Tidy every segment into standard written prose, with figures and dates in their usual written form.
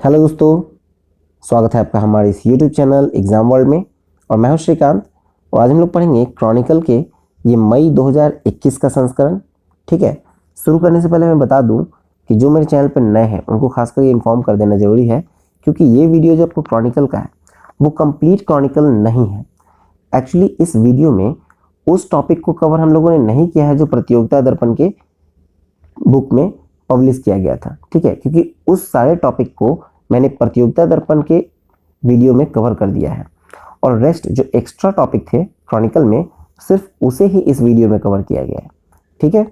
Hello दोस्तों, स्वागत है आपका हमारे इस यूट्यूब चैनल एग्जाम वर्ल्ड में। और मैं हूं श्रीकांत और आज हम लोग पढ़ेंगे क्रॉनिकल के ये मई 2021 का संस्करण। ठीक है, शुरू करने से पहले मैं बता दूं कि जो मेरे चैनल पर नए हैं उनको खासकर ये इन्फॉर्म कर देना जरूरी है, क्योंकि ये वीडियो जो आपको क्रॉनिकल का है वो कंप्लीट क्रॉनिकल नहीं है। एक्चुअली इस वीडियो में उस टॉपिक को कवर हम लोगों ने नहीं किया है जो प्रतियोगिता दर्पण के बुक में पब्लिश किया गया था। ठीक है, क्योंकि उस सारे टॉपिक को मैंने प्रतियोगिता दर्पण के वीडियो में कवर कर दिया है और रेस्ट जो एक्स्ट्रा टॉपिक थे क्रॉनिकल में सिर्फ उसे ही इस वीडियो में कवर किया गया है। ठीक है,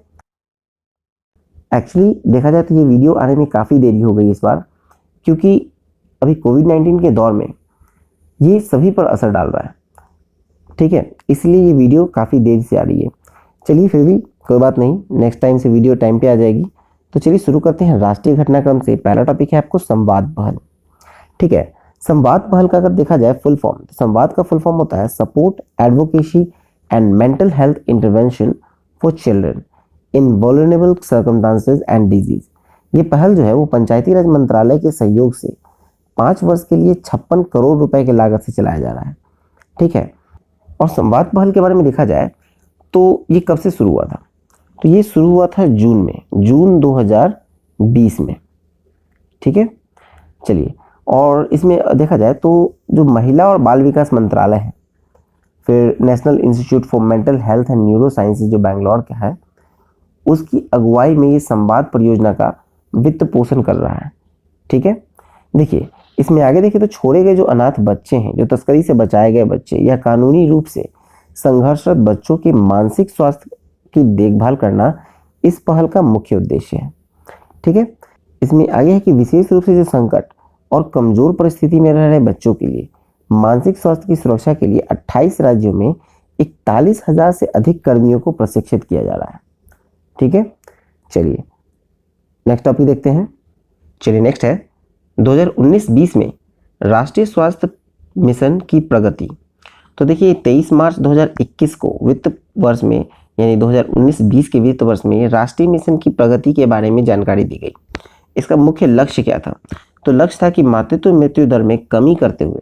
एक्चुअली देखा जाए तो ये वीडियो आने में काफ़ी देरी हो गई इस बार, क्योंकि अभी कोविड-19 के दौर में ये सभी पर असर डाल रहा है। ठीक है, इसलिए ये वीडियो काफ़ी देरी से आ रही है। चलिए फिर भी कोई बात नहीं, नेक्स्ट टाइम से वीडियो टाइम पे आ जाएगी। तो चलिए शुरू करते हैं राष्ट्रीय घटनाक्रम से। पहला टॉपिक है आपको संवाद पहल। ठीक है, संवाद पहल का अगर देखा जाए फुल फॉर्म, तो संवाद का फुल फॉर्म होता है support advocacy and mental health intervention for children in vulnerable circumstances and disease. ये पहल जो है वो पंचायती राज मंत्रालय के सहयोग से 5 वर्ष के लिए 56 करोड़ रुपए की लागत से चलाया जा रहा है। ठीक है, और संवाद पहल के बारे में देखा जाए तो ये कब से शुरू हुआ था, तो ये शुरू हुआ था जून 2020 में। ठीक है, चलिए, और इसमें देखा जाए तो जो महिला और बाल विकास मंत्रालय है, फिर national institute for mental health and neuro sciences जो बैंगलोर का है, उसकी अगुवाई में ये संवाद परियोजना का वित्त पोषण कर रहा है। ठीक है, देखिए इसमें आगे देखिए तो छोड़े गए जो अनाथ बच्चे हैं, जो तस्करी से बचाए गए बच्चे या कानूनी रूप से संघर्षरत बच्चों के मानसिक स्वास्थ्य की देखभाल करना इस पहल का मुख्य उद्देश्य है। ठीक है, इसमें आगे है कि विशेष रूप से जो संकट और कमजोर परिस्थिति में रह रहे बच्चों के लिए मानसिक स्वास्थ्य की सुरक्षा के लिए 28 राज्यों में 41,000 से अधिक कर्मियों को प्रशिक्षित किया जा रहा है। ठीक है, चलिए नेक्स्ट टॉपिक देखते हैं। चलिए नेक्स्ट है 2019-20 में राष्ट्रीय स्वास्थ्य मिशन की प्रगति। तो देखिए 23 मार्च 2021 को वित्त वर्ष में यानी 2019-20 के वित्त वर्ष में राष्ट्रीय मिशन की प्रगति के बारे में जानकारी दी गई। इसका मुख्य लक्ष्य क्या था, तो लक्ष्य था कि मातृत्व मृत्यु दर में कमी करते हुए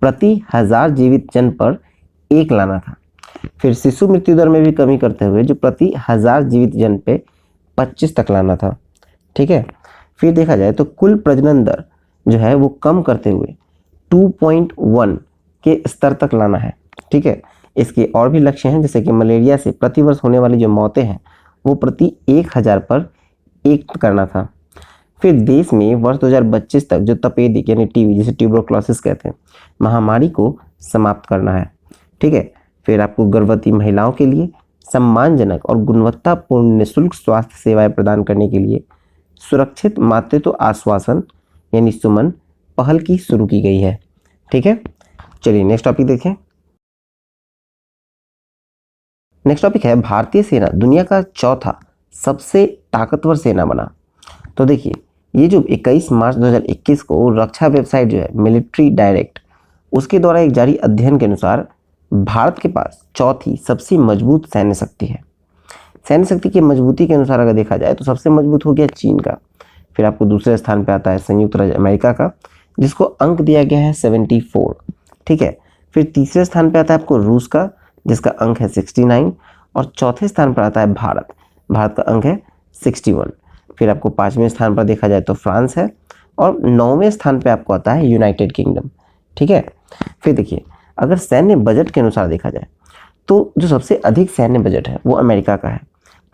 प्रति 1000 जीवित जन पर 1 लाना था। फिर शिशु मृत्यु दर में भी कमी करते हुए जो प्रति 1000 जीवित जन पे 25 तक लाना था। ठीक है, फिर देखा जाए तो कुल प्रजनन दर जो है वो कम करते हुए 2.1 के स्तर तक लाना है। ठीक है, इसके और भी लक्ष्य हैं, जैसे कि मलेरिया से प्रतिवर्ष होने वाली जो मौतें हैं वो प्रति 1000 पर 1 करना था। फिर देश में वर्ष 2025 तक जो तपेदिक यानी टीबी, जिसे ट्यूबरक्लोसिस कहते हैं, महामारी को समाप्त करना है। ठीक है, फिर आपको गर्भवती महिलाओं के लिए सम्मानजनक और गुणवत्तापूर्ण निःशुल्क स्वास्थ्य सेवाएं प्रदान करने के लिए सुरक्षित मातृत्व आश्वासन यानी सुमन पहल की शुरू की गई है। ठीक है, चलिए नेक्स्ट टॉपिक देखें। नेक्स्ट टॉपिक है भारतीय सेना दुनिया का चौथा सबसे ताकतवर सेना बना। तो देखिए ये जो 21 मार्च 2021 को रक्षा वेबसाइट जो है मिलिट्री डायरेक्ट, उसके द्वारा एक जारी अध्ययन के अनुसार भारत के पास चौथी सबसे मजबूत सैन्य शक्ति है। सैन्य शक्ति की मजबूती के अनुसार अगर देखा जाए तो सबसे मजबूत हो गया चीन का, फिर आपको दूसरे स्थान पर आता है संयुक्त राज्य अमेरिका का, जिसको अंक दिया गया है 74। ठीक है, फिर तीसरे स्थान पर आता है आपको रूस का, जिसका अंक है 69, और चौथे स्थान पर आता है भारत का अंक है 61। फिर आपको 5वें स्थान पर देखा जाए तो फ्रांस है, और 9वें स्थान पर आपको आता है यूनाइटेड किंगडम। ठीक है, फिर देखिए अगर सैन्य बजट के अनुसार देखा जाए तो जो सबसे अधिक सैन्य बजट है वो अमेरिका का है,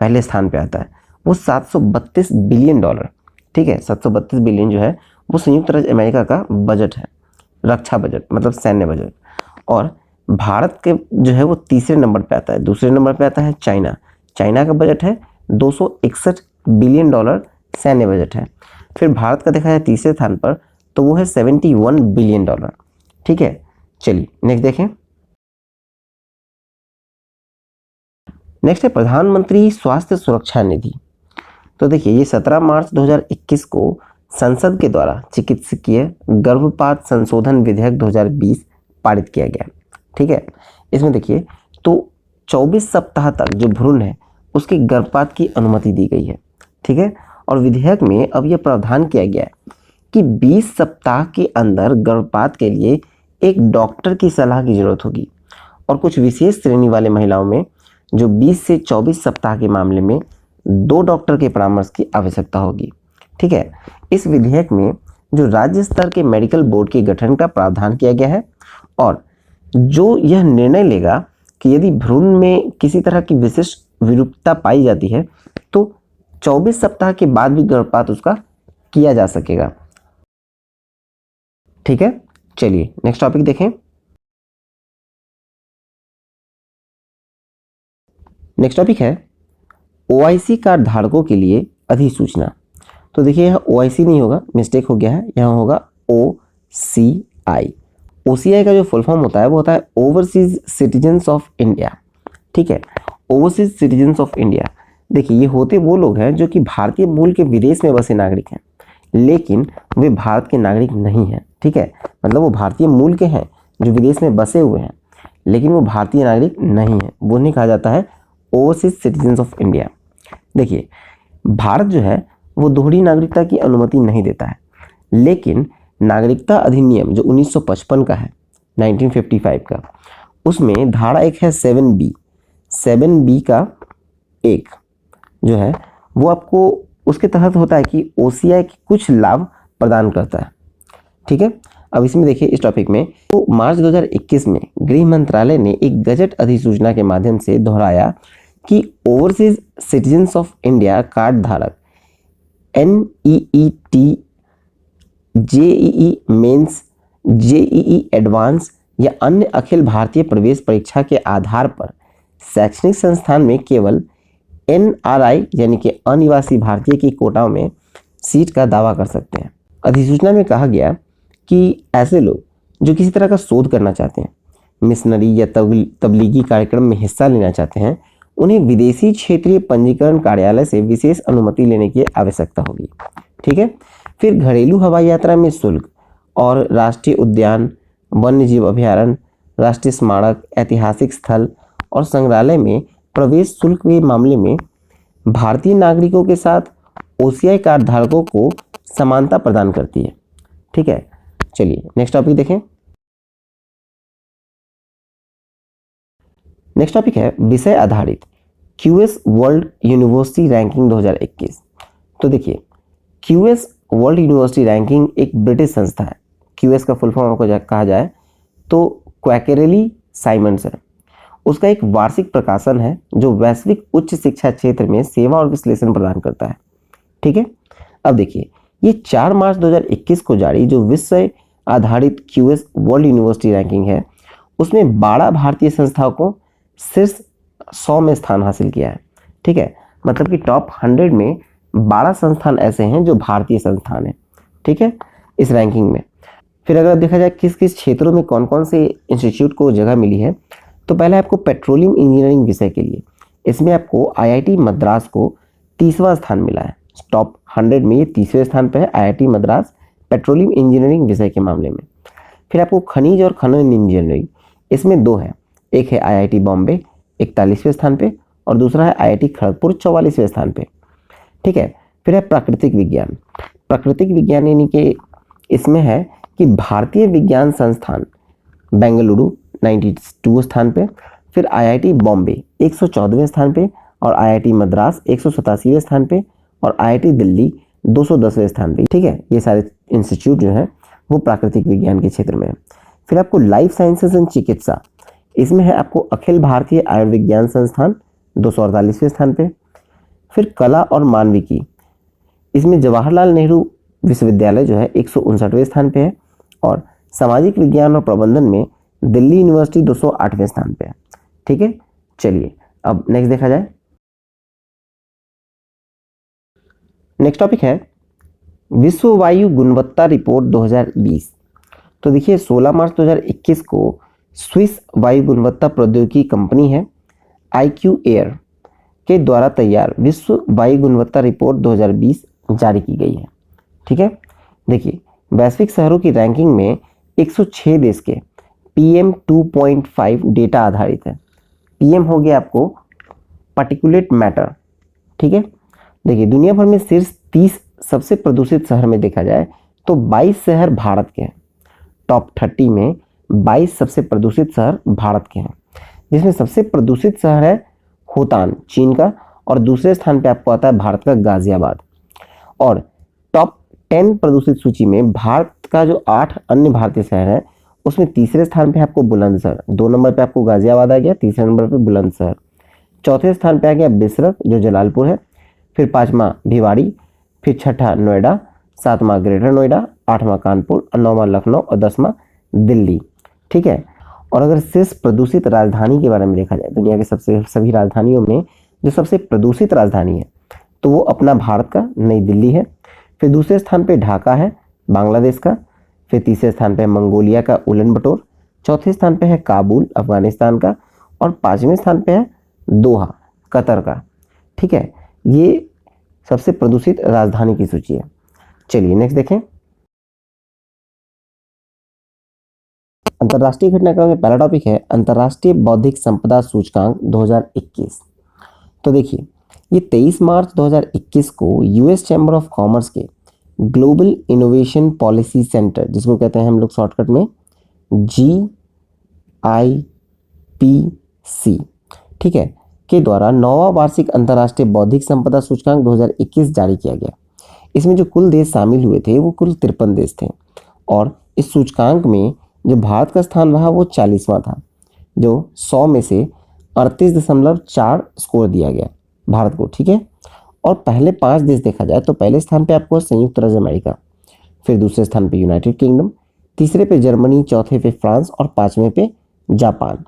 पहले स्थान पे आता है, वो 732 बिलियन डॉलर। ठीक है, 732 बिलियन जो है वो संयुक्त राज्य अमेरिका का बजट है, रक्षा बजट मतलब सैन्य बजट। और भारत के जो है वो तीसरे नंबर पे आता है। दूसरे नंबर पे आता है चाइना का बजट है 261 बिलियन डॉलर सैन्य बजट है। फिर भारत का देखा जाए तीसरे स्थान पर तो वो है 71 बिलियन डॉलर। ठीक है, चलिए नेक्स्ट देखें। नेक्स्ट है प्रधानमंत्री स्वास्थ्य सुरक्षा निधि। तो देखिए ये 17 मार्च 2021 को संसद के द्वारा चिकित्सकीय गर्भपात संशोधन विधेयक 2020 पारित किया गया। ठीक है, इसमें देखिए तो 24 सप्ताह तक जो भ्रूण है उसके गर्भपात की अनुमति दी गई है। ठीक है, और विधेयक में अब यह प्रावधान किया गया है कि 20 सप्ताह के अंदर गर्भपात के लिए एक डॉक्टर की सलाह की जरूरत होगी और कुछ विशेष श्रेणी वाले महिलाओं में जो 20 से 24 सप्ताह के मामले में 2 डॉक्टर के परामर्श की आवश्यकता होगी। ठीक है, इस विधेयक में जो राज्य स्तर के मेडिकल बोर्ड के गठन का प्रावधान किया गया है और जो यह निर्णय लेगा कि यदि भ्रूण में किसी तरह की विशिष्ट विरूपता पाई जाती है तो 24 सप्ताह के बाद भी गर्भपात उसका किया जा सकेगा। ठीक है, चलिए नेक्स्ट टॉपिक देखें। नेक्स्ट टॉपिक है ओआईसी कार्ड धारकों के लिए अधिसूचना। तो देखिए यह ओआईसी नहीं होगा, मिस्टेक हो गया है, यहाँ होगा ओसीआई। ओसीआई का जो फुल फॉर्म होता है वो होता है ओवरसीज सिटीजन्स ऑफ इंडिया। ठीक है, ओवरसीज सिटीजन्स ऑफ इंडिया। देखिए ये होते वो लोग हैं जो कि भारतीय मूल के विदेश में बसे नागरिक हैं लेकिन वे भारत के नागरिक नहीं हैं। ठीक है, मतलब वो भारतीय मूल के हैं जो विदेश में बसे हुए हैं लेकिन वो भारतीय नागरिक नहीं है, वो नहीं कहा जाता है ओवरसीज सिटीजन्स ऑफ इंडिया। देखिए भारत जो है वो दोहरी नागरिकता की अनुमति नहीं देता है लेकिन नागरिकता अधिनियम जो 1955 का है, 1955 का, उसमें धारा एक है 7B का एक जो है वो आपको उसके तहत होता है कि ओसीआई के कुछ लाभ प्रदान करता है। ठीक है, अब इसमें देखिए इस टॉपिक में तो मार्च 2021 में गृह मंत्रालय ने एक गजट अधिसूचना के माध्यम से दोहराया कि overseas citizens of India card धारक NEET, JEE mains, JEE advance या अन्य अखिल भारतीय प्रवेश परीक्षा के आधार पर शैक्षणिक संस्थान में केवल NRI यानी कि अनिवासी भारतीय की कोटाओं में सीट का दावा कर सकते हैं। अधिसूचना में कहा गया कि ऐसे लोग जो किसी तरह का शोध करना चाहते हैं, मिशनरी या तबलीगी कार्यक्रम में हिस्सा लेना चाहते हैं, उन्हें विदेशी क्षेत्रीय पंजीकरण कार्यालय से विशेष अनुमति लेने की आवश्यकता होगी। ठीक है, फिर घरेलू हवाई यात्रा में शुल्क और राष्ट्रीय उद्यान, वन्यजीव अभयारण्य, राष्ट्रीय स्मारक, ऐतिहासिक स्थल और संग्रहालय में प्रवेश शुल्क के मामले में भारतीय नागरिकों के साथ ओसीआई कार्ड धारकों को समानता प्रदान करती है। ठीक है, चलिए नेक्स्ट टॉपिक देखें। नेक्स्ट टॉपिक है विषय आधारित क्यूएस वर्ल्ड यूनिवर्सिटी रैंकिंग 2021। तो देखिए क्यूएस वर्ल्ड यूनिवर्सिटी रैंकिंग एक ब्रिटिश संस्था है। क्यूएस का फुल फॉर्म आपको कहा जाए तो क्वैकेरेली साइमंड्स है। उसका एक वार्षिक प्रकाशन है जो वैश्विक उच्च शिक्षा क्षेत्र में सेवा और विश्लेषण प्रदान करता है। ठीक है, अब देखिए ये 4 मार्च 2021 को जारी जो विषय आधारित क्यूएस वर्ल्ड यूनिवर्सिटी रैंकिंग है उसमें 12 भारतीय संस्थाओं को शीर्ष 100 में स्थान हासिल किया है। ठीक है, मतलब कि टॉप 100 में 12 संस्थान ऐसे हैं जो भारतीय संस्थान हैं। ठीक है, इस रैंकिंग में फिर अगर देखा जाए किस किस क्षेत्रों में कौन कौन से इंस्टीट्यूट को जगह मिली है तो पहले आपको पेट्रोलियम इंजीनियरिंग विषय के लिए इसमें आपको आईआईटी मद्रास को 30वां स्थान मिला है। टॉप 100 में ये 30वें स्थान पर है आईआईटी मद्रास पेट्रोलियम इंजीनियरिंग विषय के मामले में। फिर आपको खनिज और खनन इंजीनियरिंग इसमें 2 है, एक है आईआईटी बॉम्बे 41वें स्थान पे और दूसरा है आईआईटी खड़गपुर 44वें स्थान पे। ठीक है, फिर है प्राकृतिक विज्ञान। प्राकृतिक विज्ञान यानी कि इसमें है कि भारतीय विज्ञान संस्थान बेंगलुरु 92 स्थान पे, फिर आईआईटी बॉम्बे 114वें स्थान पे और आईआईटी मद्रास 187वें स्थान पे और आईआईटी दिल्ली 210वें स्थान पे। ठीक है, ये सारे इंस्टीट्यूट जो हैं वो प्राकृतिक विज्ञान के क्षेत्र में है। फिर आपको लाइफ साइंसेज एंड चिकित्सा इसमें है आपको अखिल भारतीय आयुर्विज्ञान संस्थान 248वें स्थान पे। फिर कला और मानविकी इसमें जवाहरलाल नेहरू विश्वविद्यालय जो है 159वें स्थान पे है और सामाजिक विज्ञान और प्रबंधन में दिल्ली यूनिवर्सिटी 208वें स्थान पे है। ठीक है, चलिए अब नेक्स्ट देखा जाए। नेक्स्ट टॉपिक है विश्व वायु गुणवत्ता रिपोर्ट 2020। तो देखिए 16 मार्च 2021 को स्विस वायु गुणवत्ता प्रौद्योगिकी कंपनी है IQ एयर के द्वारा तैयार विश्व वायु गुणवत्ता रिपोर्ट 2020 जारी की गई है। ठीक है, देखिए वैश्विक शहरों की रैंकिंग में 106 देश के PM 2.5 डेटा आधारित है। PM हो गया आपको पार्टिकुलेट मैटर। ठीक है, देखिए दुनिया भर में शीर्ष 30 सबसे प्रदूषित शहर में देखा जाए तो 22 शहर भारत के हैं। टॉप 30 में 22 सबसे प्रदूषित शहर भारत के हैं, जिसमें सबसे प्रदूषित शहर है होतान चीन का, और दूसरे स्थान पे आपको आता है भारत का गाजियाबाद। और टॉप 10 प्रदूषित सूची में भारत का जो 8 अन्य भारतीय शहर है उसमें तीसरे स्थान पे आपको बुलंदशहर, 2 नंबर पे आपको गाजियाबाद आ गया, तीसरे नंबर पे बुलंदशहर, चौथे स्थान पे आ गया बिसरक जो जलालपुर है, फिर पांचवा भिवाड़ी, फिर छठा नोएडा, सातवां ग्रेटर नोएडा, आठवां कानपुर और नौवां लखनऊ और 10वां दिल्ली। ठीक है। और अगर शीर्ष प्रदूषित राजधानी के बारे में देखा जाए, दुनिया के सबसे सभी राजधानियों में जो सबसे प्रदूषित राजधानी है तो वो अपना भारत का नई दिल्ली है। फिर दूसरे स्थान पे ढाका है बांग्लादेश का, फिर तीसरे स्थान पे मंगोलिया का उलन बटोर, चौथे स्थान पे है काबुल अफगानिस्तान का, और पांचवें स्थान पे है दोहा कतर का। ठीक है, ये सबसे प्रदूषित राजधानी की सूची है। चलिए नेक्स्ट देखें। अंतर्राष्ट्रीय घटनाक्रम में पहला टॉपिक है अंतर्राष्ट्रीय बौद्धिक संपदा सूचकांक 2021। तो देखिए, ये 23 मार्च 2021 को यूएस चैम्बर ऑफ कॉमर्स के ग्लोबल इनोवेशन पॉलिसी सेंटर, जिसको कहते हैं हम लोग शॉर्टकट में GIPC, ठीक है, के द्वारा 9वां वार्षिक अंतर्राष्ट्रीय बौद्धिक संपदा सूचकांक 2021 जारी किया गया। इसमें जो कुल देश शामिल हुए थे वो कुल 53 देश थे, और इस सूचकांक में जो भारत का स्थान रहा वो 40वां था, जो 100 में से 38.4 स्कोर दिया गया भारत को। ठीक है। और पहले 5 देश देखा जाए तो पहले स्थान पे आपको संयुक्त राज्य अमेरिका, फिर दूसरे स्थान पे यूनाइटेड किंगडम, तीसरे पे जर्मनी, चौथे पे फ्रांस और पांचवें पे जापान।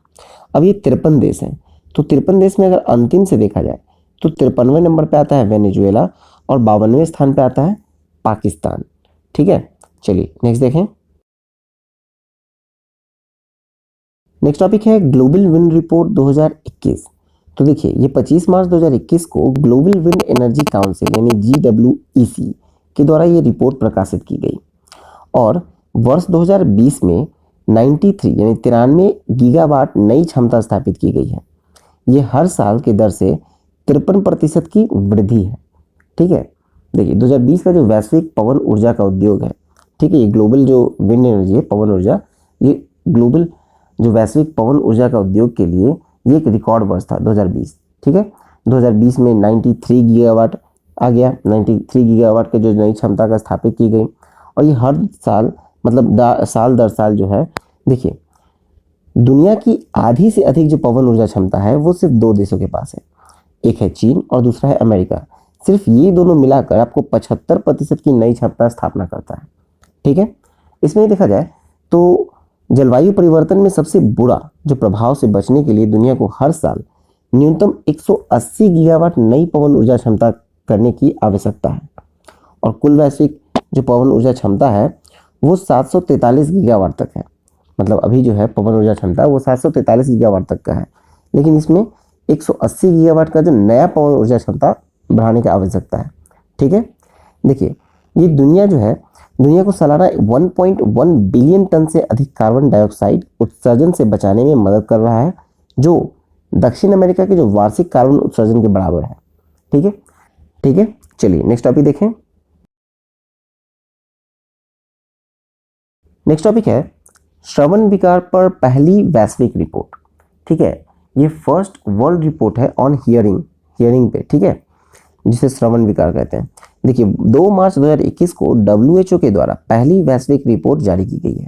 अब ये 53 देश हैं, तो 53 देश में अगर अंतिम से देखा जाए तो 53वें नंबर पे आता है वेनेजुएला और 52वें स्थान पे आता है पाकिस्तान। ठीक है। चलिए नेक्स्ट देखें। नेक्स्ट टॉपिक है ग्लोबल विंड रिपोर्ट 2021। तो देखिए, ये 25 मार्च 2021 को ग्लोबल विंड एनर्जी काउंसिल यानी GWEC के द्वारा ये रिपोर्ट प्रकाशित की गई, और वर्ष 2020 में 93 यानी 93 गीगावाट नई क्षमता स्थापित की गई है। ये हर साल की दर से 53% की वृद्धि है। ठीक है। देखिए, 2020 का जो वैश्विक पवन ऊर्जा का उद्योग है, ठीक है, ये ग्लोबल जो विंड एनर्जी है, पवन ऊर्जा, ये ग्लोबल जो वैश्विक पवन ऊर्जा का उद्योग के लिए ये एक रिकॉर्ड वर्ष था 2020। ठीक है। 2020 में 93 गीगावाट आ गया, 93 गीगावाट के जो नई क्षमता का स्थापित की गई, और ये हर साल मतलब साल दर साल जो है, देखिए, दुनिया की आधी से अधिक जो पवन ऊर्जा क्षमता है वो सिर्फ 2 देशों के पास है, एक है चीन और दूसरा है अमेरिका। सिर्फ ये दोनों मिलाकर आपको 75% की नई क्षमता स्थापना करता है। ठीक है। इसमें देखा जाए तो जलवायु परिवर्तन में सबसे बुरा जो प्रभाव से बचने के लिए दुनिया को हर साल न्यूनतम 180 गीगावाट नई पवन ऊर्जा क्षमता करने की आवश्यकता है, और कुल वैश्विक जो पवन ऊर्जा क्षमता है वो 743 गीगावाट तक है। मतलब अभी जो है पवन ऊर्जा क्षमता वो 743 गीगावाट तक का है, लेकिन इसमें 180 गीगावाट का जो नया पवन ऊर्जा क्षमता बढ़ाने की आवश्यकता है। ठीक है। देखिए, ये दुनिया को सालाना 1.1 बिलियन टन से अधिक कार्बन डाइऑक्साइड उत्सर्जन से बचाने में मदद कर रहा है, जो दक्षिण अमेरिका के जो वार्षिक कार्बन उत्सर्जन के बराबर है। ठीक है। ठीक है। चलिए नेक्स्ट टॉपिक देखें। नेक्स्ट टॉपिक है श्रवण विकार पर पहली वैश्विक रिपोर्ट। ठीक है, ये फर्स्ट वर्ल्ड रिपोर्ट है ऑन हियरिंग पे। ठीक है, जिसे श्रवण विकार कहते हैं। देखिए, 2 मार्च 2021 को WHO के द्वारा पहली वैश्विक रिपोर्ट जारी की गई है।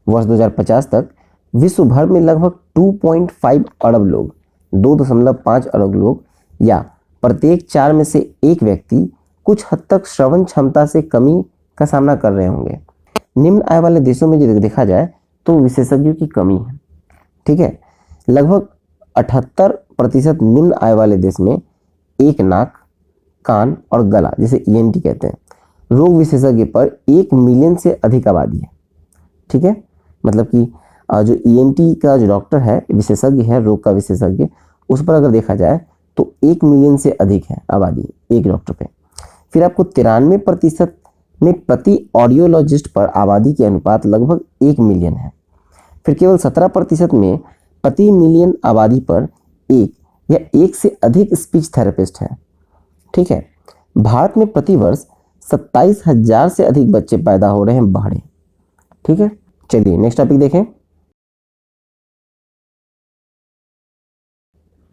वर्ष 2050 तक विश्व भर में लगभग 2.5 अरब लोग, 2.5 अरब लोग या प्रत्येक 4 में से 1 व्यक्ति कुछ हद तक श्रवण क्षमता से कमी का सामना कर रहे होंगे। निम्न आय वाले देशों में जो देखा जाए तो विशेषज्ञों की कमी है। ठीक है, लगभग 78% निम्न आय वाले देश में एक नाक, कान और गला जिसे ENT कहते हैं रोग विशेषज्ञ पर 1 मिलियन से अधिक आबादी है। ठीक है, मतलब कि जो ENT का जो डॉक्टर है, विशेषज्ञ है, रोग का विशेषज्ञ, उस पर अगर देखा जाए तो 1 मिलियन से अधिक है आबादी एक डॉक्टर पे। फिर आपको 93% में प्रति ऑडियोलॉजिस्ट पर आबादी के अनुपात लगभग 1 मिलियन है। फिर केवल 17% में प्रति मिलियन आबादी पर एक या एक से अधिक स्पीच थेरेपिस्ट है। ठीक है, भारत में प्रतिवर्ष 27,000 से अधिक बच्चे पैदा हो रहे हैं बाहर। ठीक है, चलिए नेक्स्ट टॉपिक देखें।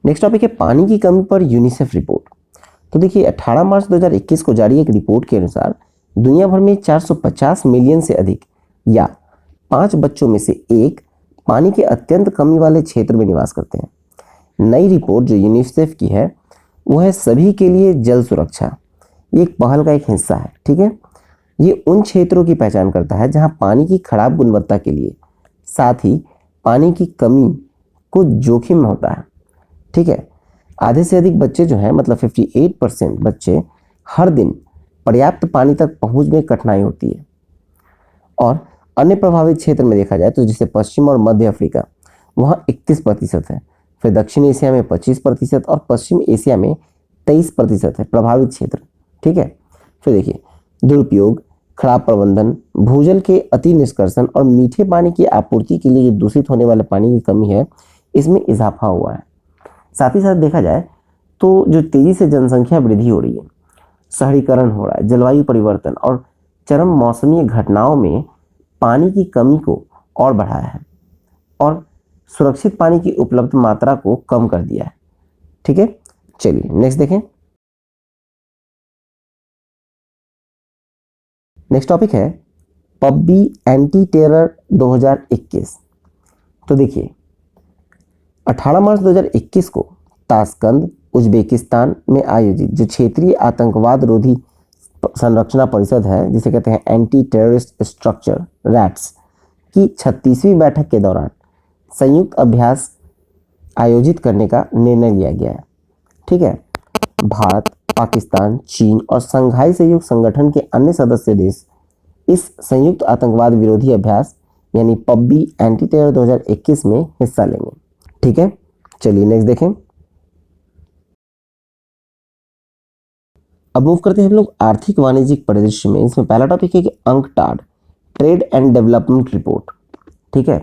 नेक्स्ट टॉपिक है पानी की कमी पर यूनिसेफ रिपोर्ट। तो देखिए 18 मार्च 2021 को जारी एक रिपोर्ट के अनुसार दुनिया भर में 450 मिलियन से अधिक या 5 बच्चों में से एक पानी के अत्यंत कमी वाले क्षेत्र में निवास करते हैं। नई रिपोर्ट जो यूनिसेफ की है वो है सभी के लिए जल सुरक्षा। ये एक पहल का एक हिस्सा है। ठीक है, ये उन क्षेत्रों की पहचान करता है जहां पानी की खराब गुणवत्ता के लिए साथ ही पानी की कमी को जोखिम होता है। ठीक है, आधे से अधिक बच्चे जो हैं मतलब 58% बच्चे हर दिन पर्याप्त पानी तक पहुंच में कठिनाई होती है। और अन्य प्रभावित क्षेत्र में देखा जाए तो जैसे पश्चिम और मध्य अफ्रीका वहाँ 31% है, फिर दक्षिण एशिया में 25% और पश्चिम एशिया में 23% है प्रभावित क्षेत्र। ठीक है, फिर देखिए दुरुपयोग, खराब प्रबंधन, भूजल के अति निष्कर्षण और मीठे पानी की आपूर्ति के लिए जो दूषित होने वाले पानी की कमी है इसमें इजाफा हुआ है। साथ ही साथ देखा जाए तो जो तेजी से जनसंख्या वृद्धि हो रही है, शहरीकरण हो रहा है, जलवायु परिवर्तन और चरम मौसमी घटनाओं में पानी की कमी को और बढ़ाया है और सुरक्षित पानी की उपलब्ध मात्रा को कम कर दिया है। ठीक है, चलिए नेक्स्ट देखें। नेक्स्ट टॉपिक है पबजी एंटी टेरर 2021। तो देखिए 18 मार्च 2021 को ताशकंद उज्बेकिस्तान में आयोजित जो क्षेत्रीय आतंकवाद रोधी संरचना परिषद है जिसे कहते हैं एंटी टेररिस्ट स्ट्रक्चर रैट्स की 36वीं बैठक के दौरान संयुक्त अभ्यास आयोजित करने का निर्णय लिया गया है। ठीक है, भारत, पाकिस्तान, चीन और संघाई सहयोग संगठन के अन्य सदस्य देश इस संयुक्त आतंकवाद विरोधी अभ्यास यानी पबजी एंटी टेरर 2021 में हिस्सा लेंगे। ठीक है, चलिए नेक्स्ट देखें। अब मूव करते हैं हम लोग आर्थिक वाणिज्यिक परिदृश्य में। इसमें पहला टॉपिक है कि UNCTAD trade and development report. ठीक है,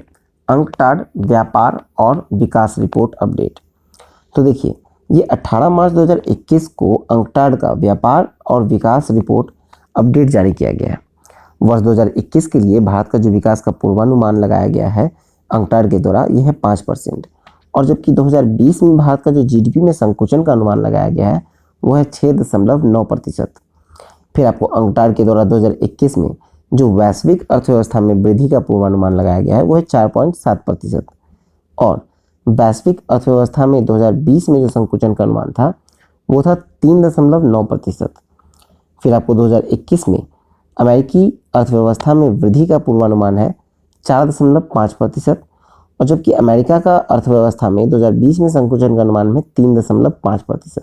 अंकटाड व्यापार और विकास रिपोर्ट अपडेट। तो देखिए ये 18 मार्च 2021 को अंकटाड का व्यापार और विकास रिपोर्ट अपडेट जारी किया गया है। वर्ष 2021 के लिए भारत का जो विकास का पूर्वानुमान लगाया गया है अंकटाड के द्वारा यह है 5% और जबकि 2020 में भारत का जो जीडीपी में संकुचन का अनुमान लगाया गया है वो है 6.9%। फिर आपको अंकटाड के द्वारा 2021 में जो वैश्विक अर्थव्यवस्था में वृद्धि का पूर्वानुमान लगाया गया है वो है 4.7% और वैश्विक अर्थव्यवस्था में 2020 में जो संकुचन का अनुमान था वो था 3.9%। फिर आपको 2021 में अमेरिकी अर्थव्यवस्था में वृद्धि का पूर्वानुमान है 4.5% और जबकि अमेरिका का अर्थव्यवस्था में 2020 में संकुचन का अनुमान है 3.5%।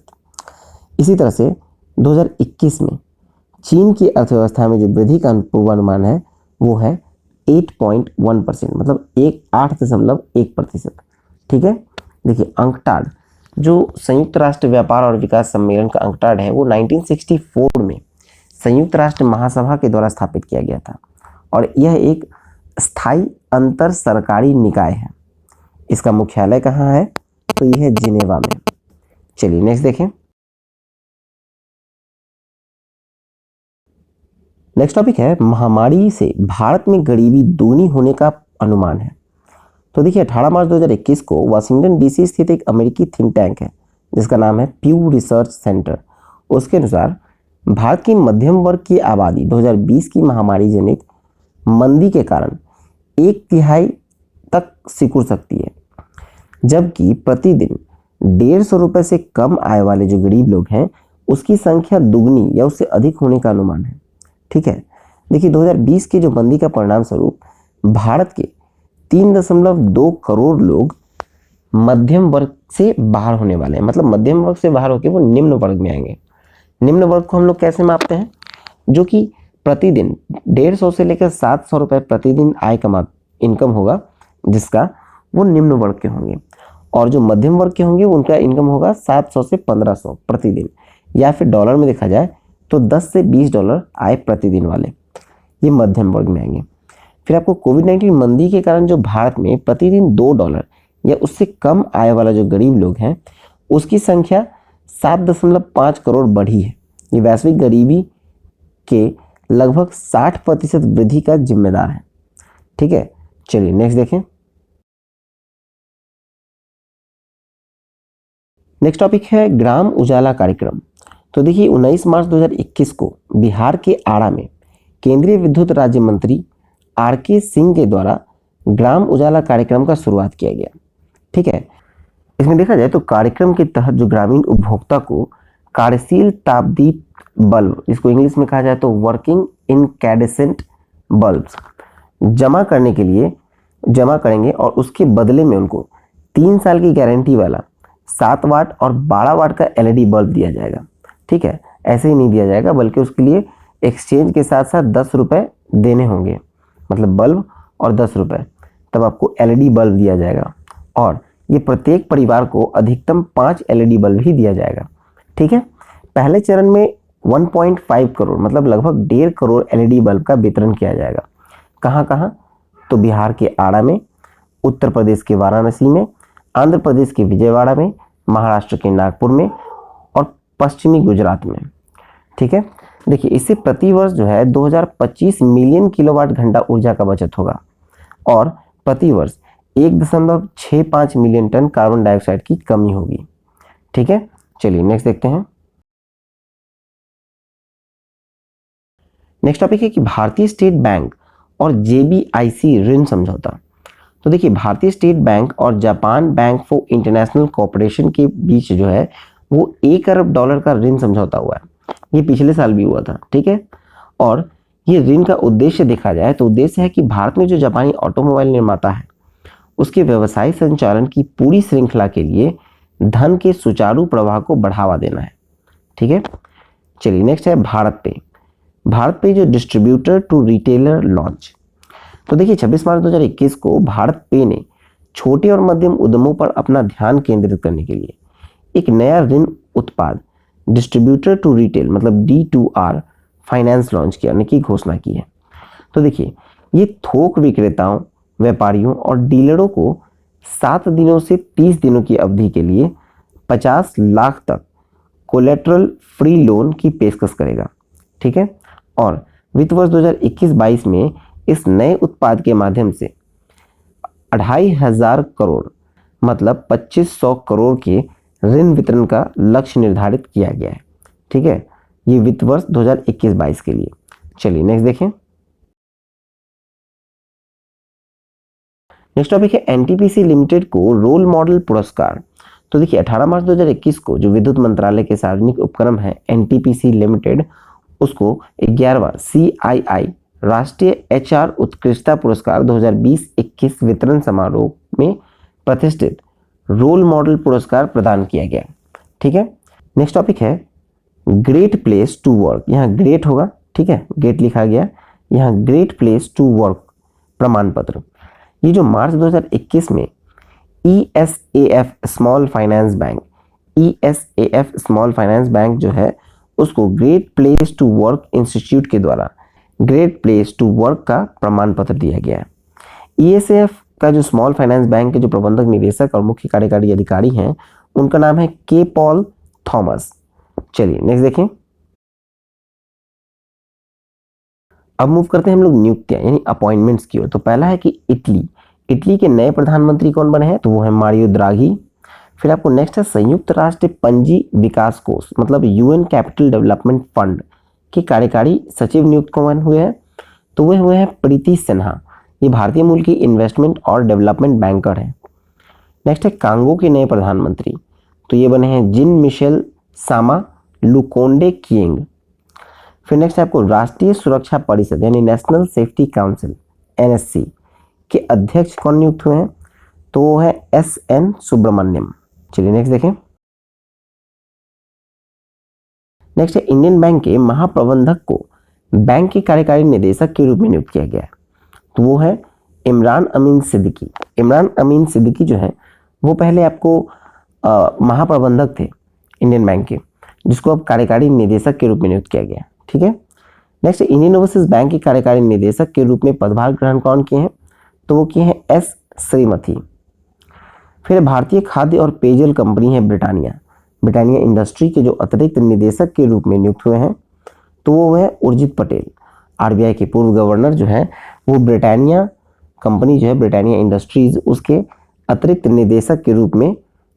इसी तरह से 2021 में चीन की अर्थव्यवस्था में जो वृद्धि का पूर्वानुमान है वो है 8.1% मतलब 8.1%। ठीक है, देखिए अंकटाड जो संयुक्त राष्ट्र व्यापार और विकास सम्मेलन का अंकटाड है वो 1964 में संयुक्त राष्ट्र महासभा के द्वारा स्थापित किया गया था और यह एक स्थायी अंतर सरकारी निकाय है। इसका मुख्यालय कहाँ है तो यह है जिनेवा में। चलिए नेक्स्ट देखें। नेक्स्ट टॉपिक है महामारी से भारत में गरीबी दोगुनी होने का अनुमान है। तो देखिए 18 मार्च 2021 को वाशिंगटन डीसी स्थित एक अमेरिकी थिंक टैंक है जिसका नाम है प्यू रिसर्च सेंटर। उसके अनुसार भारत की मध्यम वर्ग की आबादी 2020 की महामारी जनित मंदी के कारण 1/3 तक सिकुड़ सकती है, जबकि प्रतिदिन 150 रुपये से कम आय वाले जो गरीब लोग हैं उसकी संख्या दुगनी या उससे अधिक होने का अनुमान है। ठीक है, देखिए 2020 के जो मंदी का परिणाम स्वरूप भारत के 3.2 करोड़ लोग मध्यम वर्ग से बाहर होने वाले हैं। मतलब मध्यम वर्ग से बाहर होकर वो निम्न वर्ग में आएंगे। निम्न वर्ग को हम लोग कैसे मापते हैं, जो कि प्रतिदिन 150 से लेकर 700 रुपये प्रतिदिन आय इनकम होगा जिसका वो निम्न वर्ग के होंगे और जो मध्यम वर्ग के होंगे उनका इनकम होगा 700 से 1500 प्रतिदिन या फिर डॉलर में देखा जाए तो 10 से 20 डॉलर आय प्रतिदिन वाले ये मध्यम वर्ग में आएंगे। फिर आपको कोविड-19 मंदी के कारण जो भारत में प्रतिदिन $2 या उससे कम आय वाला जो गरीब लोग हैं उसकी संख्या 7.5 करोड़ बढ़ी है। ये वैश्विक गरीबी के लगभग 60% वृद्धि का जिम्मेदार है। ठीक है, चलिए नेक्स्ट देखें। नेक्स्ट टॉपिक है ग्राम उजाला कार्यक्रम। तो देखिए 19 मार्च 2021 को बिहार के आरा में केंद्रीय विद्युत राज्य मंत्री आर.के. सिंह के द्वारा ग्राम उजाला कार्यक्रम का शुरुआत किया गया। ठीक है, इसमें देखा जाए तो कार्यक्रम के तहत जो ग्रामीण उपभोक्ता को कार्यशील तापदीप बल्ब, इसको इंग्लिश में कहा जाए तो वर्किंग इनकैंडेसेंट बल्ब्स, जमा करेंगे और उसके बदले में उनको 3 साल की गारंटी वाला 7 वाट और 12 वाट का एलईडी बल्ब दिया जाएगा। ठीक है, ऐसे ही नहीं दिया जाएगा बल्कि उसके लिए एक्सचेंज के साथ साथ 10 रुपये देने होंगे, मतलब बल्ब और 10 रुपये, तब आपको एलईडी बल्ब दिया जाएगा। और ये प्रत्येक परिवार को अधिकतम 5 एलईडी बल्ब ही दिया जाएगा। ठीक है, पहले चरण में 1.5 करोड़ मतलब लगभग 1.5 करोड़ एलईडी बल्ब का वितरण किया जाएगा। कहाँ कहाँ? तो बिहार के आरा में, उत्तर प्रदेश के वाराणसी में, आंध्र प्रदेश के विजयवाड़ा में, महाराष्ट्र के नागपुर में और पश्चिमी गुजरात में। ठीक है, देखिए इससे प्रतिवर्ष जो है 2025 मिलियन किलोवाट घंटा ऊर्जा का बचत होगा और प्रतिवर्ष 1.65 मिलियन टन कार्बन डाइऑक्साइड की कमी होगी। ठीक है, चलिए नेक्स्ट देखते हैं। नेक्स्ट टॉपिक है कि भारतीय स्टेट बैंक और जेबीआईसी ऋण समझौता। तो देखिए भारतीय स्टेट बैंक और Japan bank for international cooperation के बीच जो है वो $1 अरब का ऋण समझौता हुआ है। ये पिछले साल भी हुआ था। ठीक है, और ये ऋण का उद्देश्य देखा जाए तो उद्देश्य है कि भारत में जो जापानी ऑटोमोबाइल निर्माता है उसके व्यवसाय संचालन की पूरी श्रृंखला के लिए धन के सुचारू प्रवाह को बढ़ावा देना है। ठीक है, चलिए नेक्स्ट है भारत पे जो डिस्ट्रीब्यूटर टू रिटेलर लॉन्च। तो देखिए 26 मार्च 2021 को भारत पे ने छोटे और मध्यम उद्यमों पर अपना ध्यान केंद्रित करने के लिए एक नया ऋण उत्पाद डिस्ट्रीब्यूटर टू रिटेल मतलब D2R फाइनेंस लॉन्च करने की घोषणा की है। तो देखिए ये थोक विक्रेताओं, व्यापारियों और डीलरों को 7 दिनों से 30 दिनों की अवधि के लिए 50 लाख तक कोलेटरल फ्री लोन की पेशकश करेगा। ठीक है, और वित्त वर्ष 2021-22 में इस नए उत्पाद के माध्यम से 2500 करोड़ मतलब 2500 करोड़ के ऋण वितरण का लक्ष्य निर्धारित किया गया है। ठीक है, ये वित्त वर्ष 2021-22 के लिए। चलिए नेक्स्ट देखें। नेक्स्ट टॉपिक है एनटीपीसी लिमिटेड को रोल मॉडल पुरस्कार। तो देखिए 18 मार्च 2021 को जो विद्युत मंत्रालय के सार्वजनिक उपक्रम है एनटीपीसी लिमिटेड, उसको 11वां CII राष्ट्रीय HR उत्कृष्टता पुरस्कार 2020-21 वितरण समारोह में प्रतिष्ठित रोल मॉडल पुरस्कार प्रदान किया गया। ठीक है, नेक्स्ट टॉपिक है ग्रेट प्लेस टू वर्क। यहाँ ग्रेट होगा, ठीक है, ग्रेट लिखा गया, यहाँ ग्रेट प्लेस टू वर्क प्रमाण पत्र। ये जो मार्च 2021 में ESAF स्मॉल फाइनेंस बैंक जो है उसको great place to work institute के द्वारा ग्रेट प्लेस टू वर्क का प्रमाण पत्र दिया गया है। ESAF का जो स्मॉल फाइनेंस बैंक के जो प्रबंधक निदेशक और मुख्य कार्यकारी अधिकारी हैं उनका नाम है के पॉल थॉमस। चलिए नेक्स्ट देखें। अब मूव करते हैं हम लोग नियुक्तियां यानी अपॉइंटमेंट्स की ओर। तो पहला है कि इटली के नए प्रधानमंत्री कौन बने हैं, तो वो है मारियो द्राघी। फिर आपको नेक्स्ट है संयुक्त राष्ट्र पंजी विकास कोष मतलब UN कैपिटल डेवलपमेंट फंड के कार्यकारी सचिव नियुक्त कौन हुए हैं, तो वे हुए हैं प्रीति सिन्हा। ये भारतीय मूल की इन्वेस्टमेंट और डेवलपमेंट बैंकर हैं। नेक्स्ट है कांगो के नए प्रधानमंत्री, तो ये बने हैं जिन मिशेल सामा लुकोंडे किएंग। फिर नेक्स्ट है आपको राष्ट्रीय सुरक्षा परिषद यानी नेशनल सेफ्टी काउंसिल NSC के अध्यक्ष कौन नियुक्त हुए हैं, तो वो है SN सुब्रमण्यम। चलिए नेक्स्ट देखें। नेक्स्ट है इंडियन बैंक के महाप्रबंधक को बैंक के कार्यकारी निदेशक के रूप में नियुक्त किया गया है, तो वो है इमरान अमीन सिद्दीकी। इमरान अमीन सिद्दीकी जो है वो पहले आपको महाप्रबंधक थे इंडियन बैंक के, जिसको अब कार्यकारी निदेशक के रूप में नियुक्त किया गया। ठीक है, नेक्स्ट इंडियन ओवरसीज बैंक के कार्यकारी निदेशक के रूप में पदभार ग्रहण कौन किए हैं, तो वो किए हैं S श्रीमती। फिर भारतीय खाद्य और पेयजल कंपनी है ब्रिटानिया इंडस्ट्री के जो अतिरिक्त निदेशक के रूप में नियुक्त हुए हैं, तो वो है उर्जित पटेल। आरबीआई के पूर्व गवर्नर जो है वो ब्रिटानिया कंपनी जो है ब्रिटानिया इंडस्ट्रीज उसके अतिरिक्त निदेशक के रूप में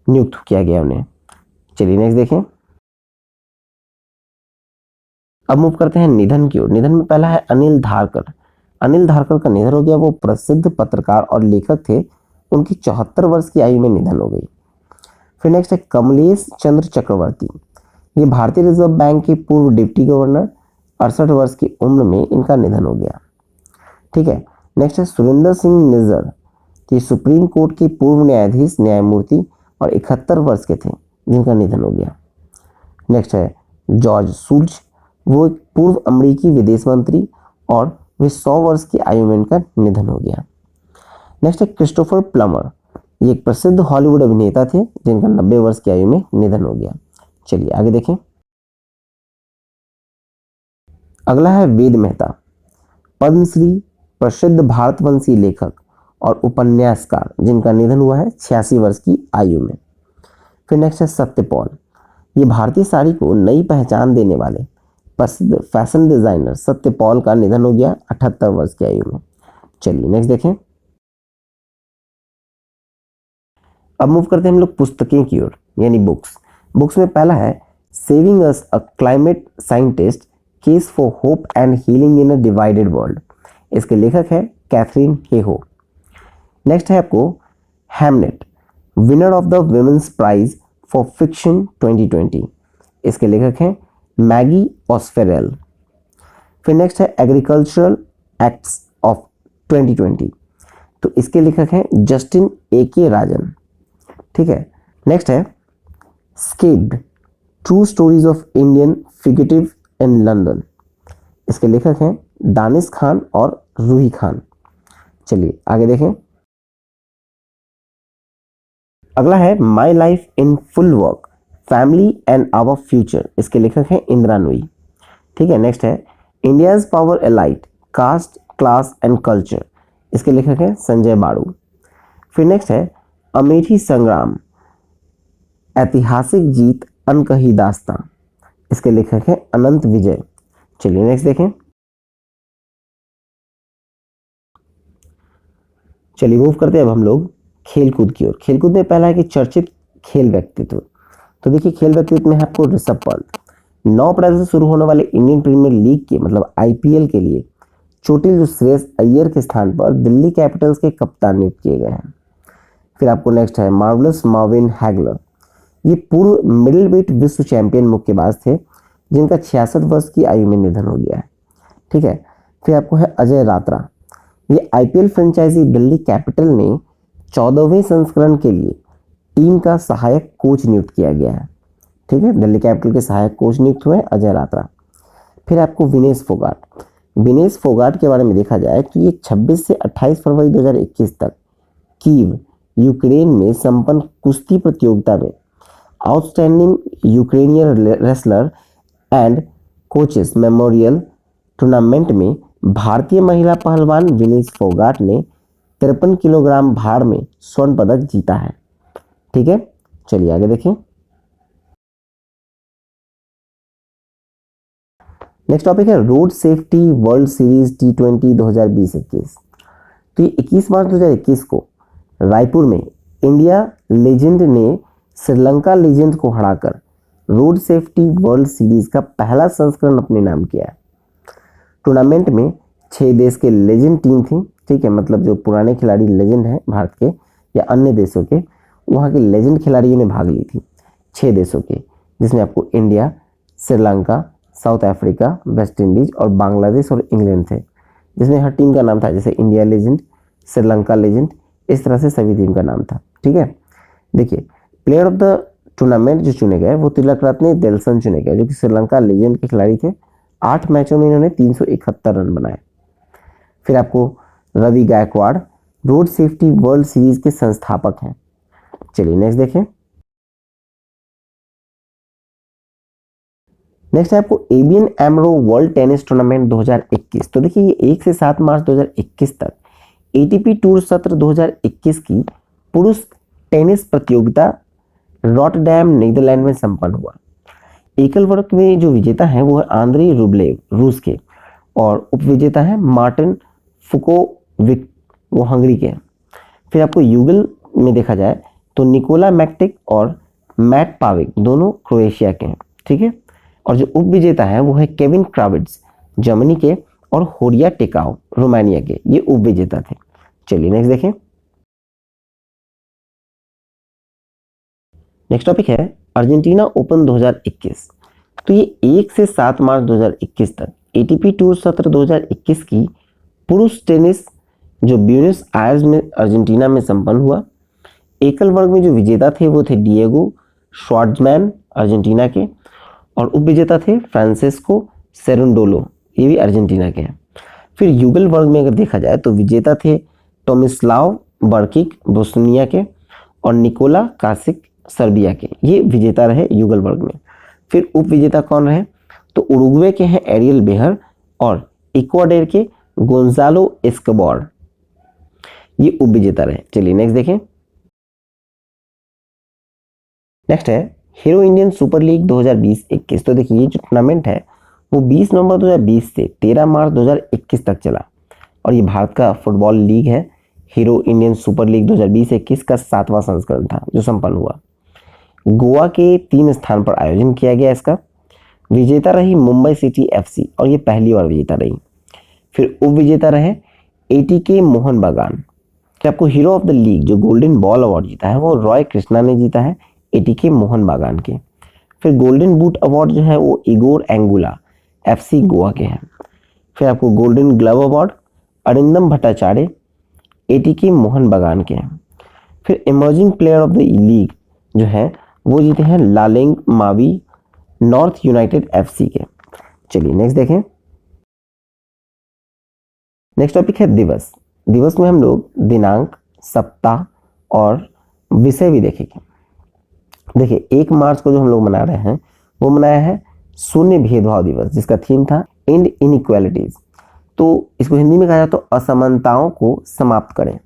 नियुक्त किया गया उन्हें। चलिए नेक्स्ट देखें। अब मूव करते हैं निधन की ओर। निधन में पहला है अनिल धारकर। अनिल धारकर का निधन हो गया। वो प्रसिद्ध पत्रकार और लेखक थे। उनकी 74 वर्ष की आयु में निधन हो गई। फिर नेक्स्ट है कमलेश चंद्र चक्रवर्ती। ये भारतीय रिजर्व बैंक के पूर्व डिप्टी गवर्नर, 68 वर्ष की उम्र में इनका निधन हो गया। ठीक है। नेक्स्ट है सुरेंद्र सिंह निज्जर। ये सुप्रीम कोर्ट के पूर्व न्यायाधीश न्यायमूर्ति और 71 वर्ष के थे जिनका निधन हो गया। नेक्स्ट है जॉर्ज सूल्ज। वो एक पूर्व अमेरिकी विदेश मंत्री और वे 100 वर्ष की आयु में इनका निधन हो गया। नेक्स्ट है क्रिस्टोफर प्लमर। ये एक प्रसिद्ध हॉलीवुड अभिनेता थे जिनका 90 वर्ष की आयु में निधन हो गया। चलिए आगे देखें। अगला है वेद मेहता। पद्मश्री, प्रसिद्ध भारतवंशी लेखक और उपन्यासकार जिनका निधन हुआ है 86 वर्ष की आयु में। फिर नेक्स्ट है सत्यपाल। ये भारतीय साड़ी को नई पहचान देने वाले प्रसिद्ध फैशन डिजाइनर सत्यपाल का निधन हो गया 78 वर्ष की आयु में। चलिए नेक्स्ट देखें। अब मूव करते हैं हम लोग पुस्तकें की ओर यानी बुक्स। बुक्स में पहला है saving us a climate scientist case for hope and healing in a divided world. इसके लेखक है कैथरीन हेहो। नेक्स्ट है आपको Hamlet, winner of the women's prize for fiction 2020। इसके लेखक हैं मैगी ऑस्फेरेल। फिर नेक्स्ट है एग्रीकल्चरल एक्ट्स ऑफ 2020। तो इसके लेखक हैं जस्टिन ए के राजन। ठीक है। नेक्स्ट है escaped, true stories of Indian fugitive in London. इसके लेखक हैं दानिश खान और रूही खान। चलिए आगे देखें। अगला है my life in full work, family and our future. इसके लेखक हैं इंदिरा नूई। ठीक है। नेक्स्ट है India's power elite, caste class and culture. इसके लेखक हैं संजय बाड़ू। फिर नेक्स्ट है अमेठी संग्राम, ऐतिहासिक जीत अनकही दास्तां। इसके लेखक हैं अनंत विजय। चलिए नेक्स्ट देखें। चलिए मूव करते हैं अब हम लोग खेलकूद की ओर। खेलकूद में पहला है कि चर्चित खेल व्यक्तित्व। तो देखिए खेल व्यक्तित्व में है आपको ऋषभ पंत। 9 अप्रैल से शुरू होने वाले इंडियन प्रीमियर लीग के मतलब आईपीएल के लिए चोटिल श्रेयस अय्यर के स्थान पर दिल्ली कैपिटल्स के कप्तान नियुक्त किए गए हैं। फिर आपको नेक्स्ट है मार्वलस मार्विन हैगलर। ये पूर्व मिडिल वेट विश्व चैंपियन मुक्केबाज थे जिनका 66 वर्ष की आयु में निधन हो गया है। ठीक है। फिर आपको है अजय रात्रा। ये आईपीएल फ्रेंचाइजी दिल्ली कैपिटल ने 14वें संस्करण के लिए टीम का सहायक कोच नियुक्त किया गया है। ठीक है। दिल्ली कैपिटल के सहायक कोच नियुक्त हुए अजय रात्रा। फिर आपको विनेश फोगाट। विनेश फोगाट के बारे में देखा जाए तो ये 26 से 28 फरवरी 2021 तक कीव यूक्रेन में संपन्न कुश्ती प्रतियोगिता में outstanding Ukrainian wrestler and coaches memorial tournament में भारतीय महिला पहलवान विनेश फोगाट ने 53 किलोग्राम भार में स्वर्ण पदक जीता है। ठीक है। चलिए आगे देखें। नेक्स्ट टॉपिक है road safety world series T20 2020-21। तो ये 21 मार्च 2021 को रायपुर में इंडिया लेजेंड ने श्रीलंका लेजेंड को हराकर रोड सेफ्टी वर्ल्ड सीरीज का पहला संस्करण अपने नाम किया है। टूर्नामेंट में 6 देश के लेजेंड टीम थी। ठीक है। मतलब जो पुराने खिलाड़ी लेजेंड हैं भारत के या अन्य देशों के, वहाँ के लेजेंड खिलाड़ियों ने भाग ली थी 6 देशों के, जिसमें आपको India, Sri Lanka, south Africa, West Indies और बांग्लादेश और इंग्लैंड थे, जिसमें हर टीम का नाम था जैसे इंडिया लेजेंड, श्रीलंका लेजेंड, इस तरह से सभी टीम का नाम था। ठीक है। देखिए प्लेयर ऑफ द टूर्नामेंट जो चुने गए वो तिलक रत्ने दिल्सन चुने गए जो कि श्रीलंका लेजेंड के खिलाड़ी थे। 8 मैचों में इन्होंने 371 रन बनाए। फिर आपको Ravi Gaikwad road safety world series के संस्थापक हैं। चलिए नेक्स्ट देखें। नेक्स्ट है आपको ABN AMRO world tennis tournament 2021। तो देखिए ये 1 से 7 मार्च 2021 तक एटीपी टूर सत्र 2021 की पुरुष टेनिस प्रतियोगिता रॉटरडैम नीदरलैंड में संपन्न हुआ। एकल वर्ग में जो विजेता हैं वो है आंद्रे रुब्लेव रूस के, और उपविजेता है मार्टिन फुकोविक, वो हंगरी के हैं। फिर आपको युगल में देखा जाए तो निकोला मैक्टिक और मैट पाविक दोनों क्रोएशिया के हैं, ठीक है। और जो उपविजेता है वो है केविन क्राविट्स जर्मनी के, और होरिया टेकाओ रोमानिया के, ये उपविजेता थे। चलिए नेक्स्ट देखें। नेक्स्ट टॉपिक है अर्जेंटीना ओपन 2021। तो ये 1 से 7 मार्च 2021 तक एटीपी टूर सत्र 2021 की पुरुष टेनिस जो ब्यूनस आयर्स में अर्जेंटीना में संपन्न हुआ। एकल वर्ग में जो विजेता थे वो थे डिएगो श्वार्ट्जमैन अर्जेंटीना के, और उपविजेता थे फ्रांसिस्को सेरेंडोलो, ये भी अर्जेंटीना के हैं। फिर युगल वर्ग में अगर देखा जाए तो विजेता थे टोमिस्लाव बर्किक बोस्निया के, और निकोला कासिक सर्बिया के, ये विजेता रहे युगल वर्ग में। फिर उपविजेता कौन रहे, तो उरुग्वे के हैं एरियल बेहर, और इक्वाडोर के गोंजालो एस्कोबार, ये उपविजेता रहे। चलिए नेक्स्ट देखें। नेक्स्ट है हीरो इंडियन सुपर लीग 2020-21। तो देखिए ये जो टूर्नामेंट है वो 20 नवंबर 2020 से 13 मार्च 2021 तक चला, और ये भारत का फुटबॉल लीग है। हीरो इंडियन सुपर लीग 2020-21 का 7वां संस्करण था जो संपन्न हुआ। गोवा के 3 स्थान पर आयोजन किया गया इसका। विजेता रही मुंबई सिटी एफसी, और ये पहली बार विजेता रही। फिर उप विजेता रहे एटीके मोहन बागान। कि आपको हीरो ऑफ द लीग जो गोल्डन बॉल अवार्ड जीता है वो रॉय कृष्णा ने जीता है एटीके मोहन बागान के। फिर गोल्डन बूट अवार्ड जो है वो इगोर एंगुला एफसी गोवा के हैं। फिर आपको golden glove award Arindam Bhattacharya ATK Mohan बागान के हैं। फिर emerging player of the league जो है वो जीते हैं लालेंग मावी नॉर्थ यूनाइटेड एफसी के। चलिए नेक्स्ट देखें। नेक्स्ट टॉपिक है दिवस। दिवस में हम लोग दिनांक, सप्ताह और विषय भी देखेंगे। देखिए 1 मार्च को जो हम लोग मना रहे हैं वो मनाया है शून्य भेदभाव दिवस, जिसका थीम था एंड इनइक्वालिटीज। तो इसको हिंदी में कहा जाए तो असमानताओं को समाप्त करें।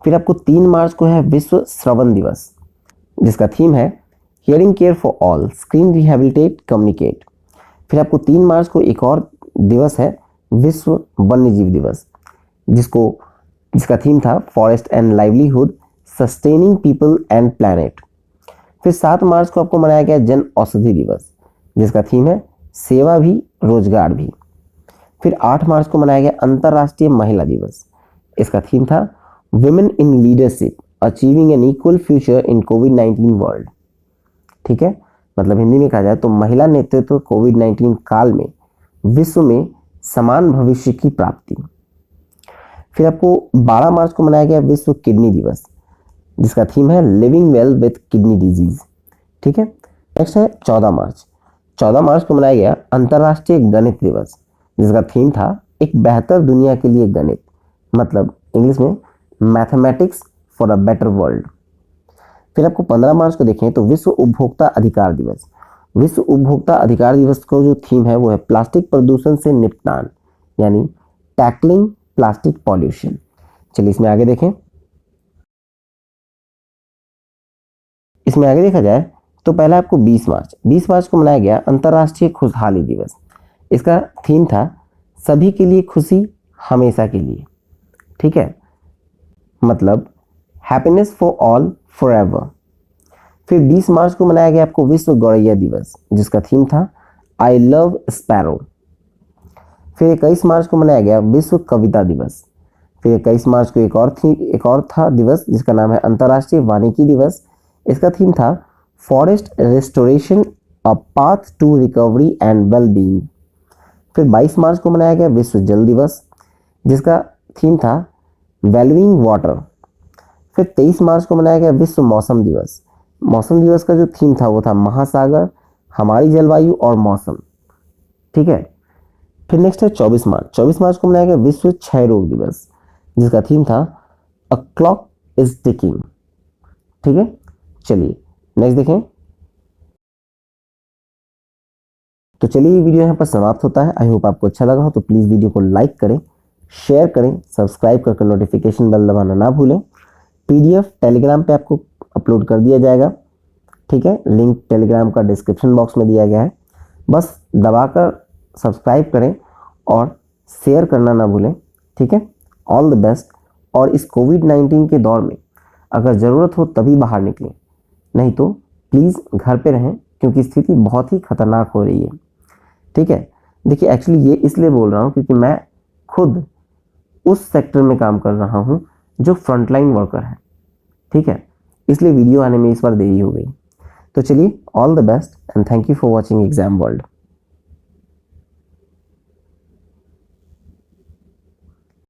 फिर आपको 3 मार्च को है विश्व श्रवण दिवस, जिसका थीम है hearing care for all, screen rehabilitate communicate. फिर आपको 3 मार्च को एक और दिवस है विश्व वन्यजीव दिवस, जिसका थीम था forest and livelihood sustaining people and planet. फिर 7 मार्च को आपको मनाया गया जन औषधि दिवस, जिसका थीम है सेवा भी रोजगार भी। फिर 8 मार्च को मनाया गया अंतर्राष्ट्रीय महिला दिवस, इसका थीम था women in leadership achieving an equal future in कोविड-19 वर्ल्ड। ठीक है, मतलब हिंदी में कहा जाए तो महिला नेतृत्व कोविड-19 काल में विश्व में समान भविष्य की प्राप्ति। फिर आपको 12 मार्च को मनाया गया विश्व किडनी दिवस, जिसका थीम है living well with kidney disease. ठीक है, नेक्स्ट है 14 मार्च। 14 मार्च को मनाया गया अंतर्राष्ट्रीय गणित दिवस, जिसका थीम था एक बेहतर दुनिया के लिए गणित, मतलब इंग्लिश में mathematics for a better world. फिर आपको 15 मार्च को देखें तो विश्व उपभोक्ता अधिकार दिवस। विश्व उपभोक्ता अधिकार दिवस का जो थीम है वो है प्लास्टिक प्रदूषण से निपटान, यानी टैकलिंग प्लास्टिक पॉल्यूशन। चलिए इसमें आगे देखें। इसमें आगे देखा जाए तो पहला आपको 20 मार्च को मनाया गया अंतर्राष्ट्रीय खुशहाली दिवस। इसका थीम था सभी के लिए खुशी हमेशा के लिए। ठीक है, मतलब हैप्पीनेस फॉर ऑल फॉरएवर। फिर 20 मार्च को मनाया गया आपको विश्व गौरैया दिवस, जिसका थीम था आई लव स्पैरो। फिर 21 मार्च को मनाया गया विश्व कविता दिवस। फिर 21 मार्च को एक और था दिवस जिसका नाम है अंतर्राष्ट्रीय वानिकी दिवस। इसका थीम था forest restoration a path to recovery and well being. फिर 22 मार्च को मनाया गया विश्व जल दिवस, जिसका थीम था वैल्यूइंग वाटर। फिर 23 मार्च को मनाया गया विश्व मौसम दिवस। मौसम दिवस का जो थीम था वो था महासागर, हमारी जलवायु और मौसम। ठीक है, फिर नेक्स्ट है 24 मार्च। 24 मार्च को मनाया गया विश्व क्षय रोग दिवस, जिसका थीम था अ क्लॉक इज टिकिंग। ठीक है, चलिए नेक्स्ट देखें। तो चलिए ये वीडियो यहाँ पर समाप्त होता है। आई होप आपको अच्छा लगा हो तो प्लीज़ वीडियो को लाइक करें, शेयर करें, सब्सक्राइब करके नोटिफिकेशन बेल दबाना ना भूलें। पीडीएफ टेलीग्राम पे आपको अपलोड कर दिया जाएगा। ठीक है, लिंक टेलीग्राम का डिस्क्रिप्शन बॉक्स में दिया गया है, बस दबाकर सब्सक्राइब करें और शेयर करना ना भूलें। ठीक है, ऑल द बेस्ट। और इस कोविड-19 के दौर में अगर ज़रूरत हो तभी बाहर निकलें, नहीं तो प्लीज़ घर पे रहें, क्योंकि स्थिति बहुत ही खतरनाक हो रही है। ठीक है, देखिए एक्चुअली ये इसलिए बोल रहा हूँ क्योंकि मैं खुद उस सेक्टर में काम कर रहा हूँ जो फ्रंटलाइन वर्कर है। ठीक है, इसलिए वीडियो आने में इस बार देरी हो गई। तो चलिए, all the best and thank you for watching exam world.